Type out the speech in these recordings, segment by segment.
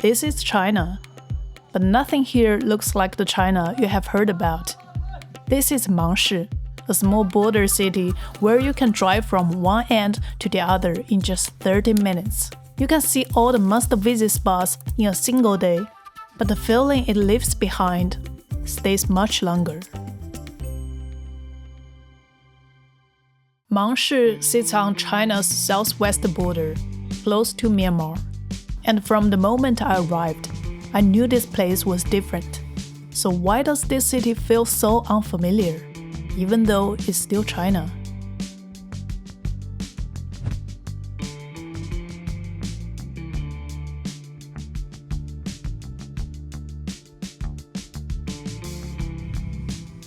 this is China. But nothing here looks like the China you have heard about. This is Mangshi, a small border city where you can drive from one end to the other in just 30 minutes. You can see all the must-visit spots in a single day, but the feeling it leaves behind stays much longer. Mangshi sits on China's southwest border, close to Myanmar. And from the moment I arrived, I knew this place was different. So why does this city feel so unfamiliar, even though it's still China?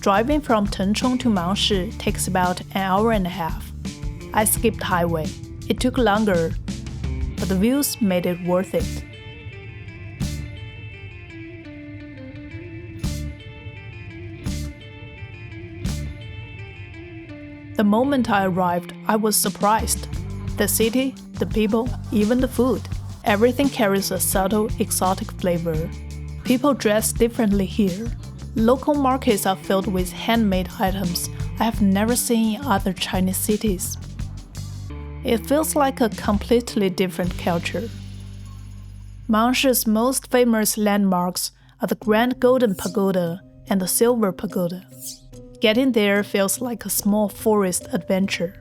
Driving from Tenchong to Mangshi takes about an hour and a half. I skipped highway. It took longer, but the views made it worth it. The moment I arrived, I was surprised. The city, the people, even the food. Everything carries a subtle, exotic flavor. People dress differently here. Local markets are filled with handmade items I have never seen in other Chinese cities. It feels like a completely different culture. Mangshi's most famous landmarks are the Grand Golden Pagoda and the Silver Pagoda. Getting there feels like a small forest adventure.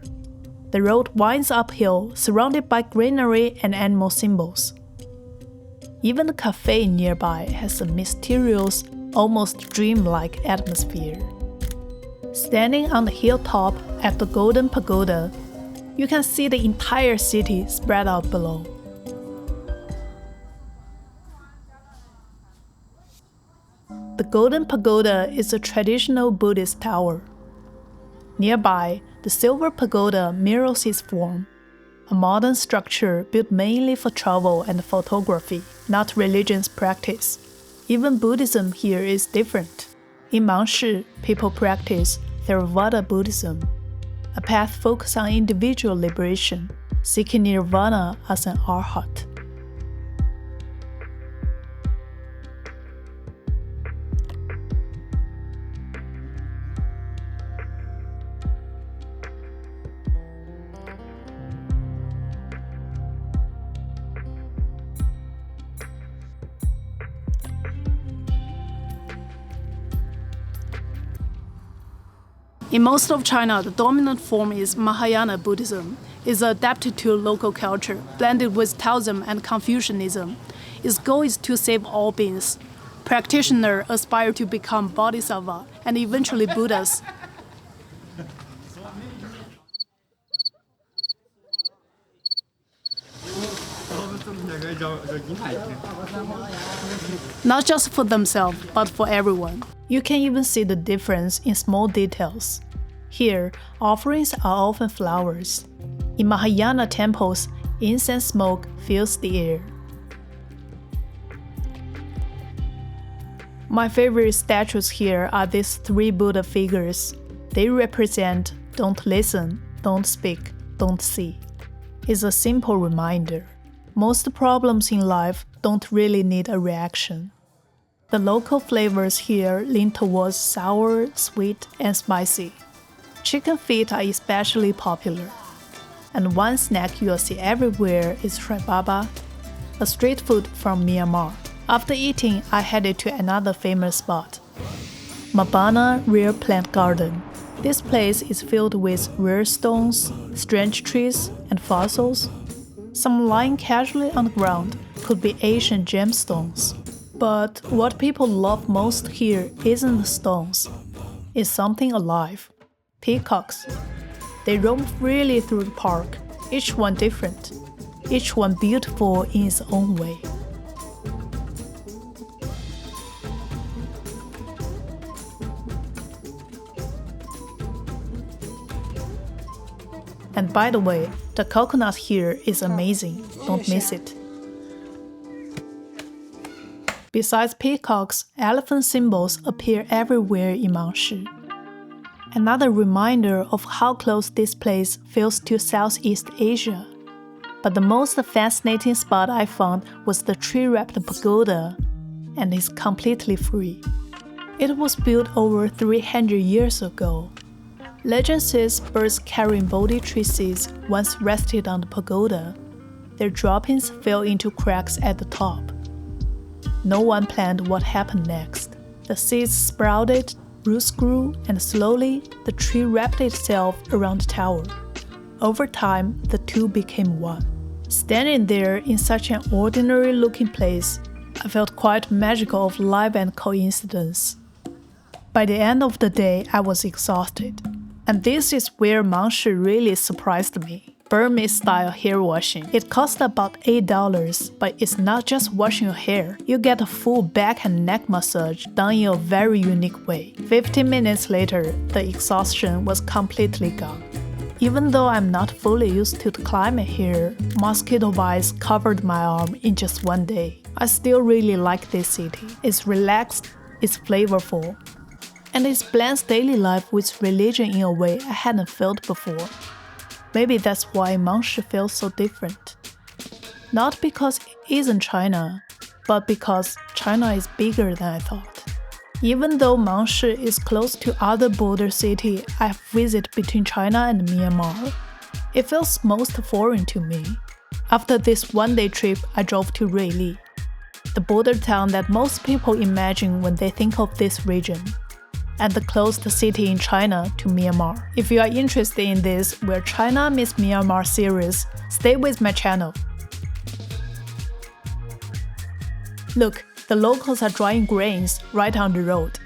The road winds uphill, surrounded by greenery and animal symbols. Even the cafe nearby has a mysterious, almost dreamlike atmosphere. Standing on the hilltop at the Golden Pagoda, you can see the entire city spread out below. The Golden Pagoda is a traditional Buddhist tower. Nearby, the Silver Pagoda mirrors its form, a modern structure built mainly for travel and photography, not religious practice. Even Buddhism here is different. In Mangshi, people practice Theravada Buddhism, a path focused on individual liberation, seeking nirvana as an arhat. In most of China, the dominant form is Mahayana Buddhism. It's adapted to local culture, blended with Taoism and Confucianism. Its goal is to save all beings. Practitioners aspire to become bodhisattva and eventually Buddhas. Not just for themselves, but for everyone. You can even see the difference in small details. Here, offerings are often flowers. In Mahayana temples, incense smoke fills the air. My favorite statues here are these three Buddha figures. They represent don't listen, don't speak, don't see. It's a simple reminder. Most problems in life don't really need a reaction. The local flavors here lean towards sour, sweet, and spicy. Chicken feet are especially popular. And one snack you'll see everywhere is Tree-Wrapped, a street food from Myanmar. After eating, I headed to another famous spot, Mangbana Rare Plant Garden. This place is filled with rare stones, strange trees, and fossils. Some lying casually on the ground could be Asian gemstones. But what people love most here isn't the stones. It's something alive. Peacocks. They roam freely through the park, each one different, each one beautiful in its own way. And by the way, the coconut here is amazing. Don't miss it. Besides peacocks, elephant symbols appear everywhere in Mangshi. Another reminder of how close this place feels to Southeast Asia. But the most fascinating spot I found was the Tree-Wrapped Pagoda, and it's completely free. It was built over 300 years ago. Legend says birds carrying Bodhi tree seeds once rested on the pagoda. Their droppings fell into cracks at the top. No one planned what happened next. The seeds sprouted, roots grew, and slowly the tree wrapped itself around the tower. Over time, the two became one. Standing there in such an ordinary-looking place, I felt quite magical of life and coincidence. By the end of the day, I was exhausted. And this is where Mangshi really surprised me. Burmese-style hair washing. It costs about $8, but it's not just washing your hair. You get a full back and neck massage done in a very unique way. 15 minutes later, the exhaustion was completely gone. Even though I'm not fully used to the climate here, mosquito bites covered my arm in just one day. I still really like this city. It's relaxed, it's flavorful, and it blends daily life with religion in a way I hadn't felt before. Maybe that's why Mangshi feels so different. Not because it isn't China, but because China is bigger than I thought. Even though Mangshi is close to other border cities I've visited between China and Myanmar, it feels most foreign to me. After this one-day trip, I drove to Ruili, the border town that most people imagine when they think of this region, and the closest city in China to Myanmar. If you are interested in this Where China Meets Myanmar series, stay with my channel. Look, the locals are drying grains right on the road.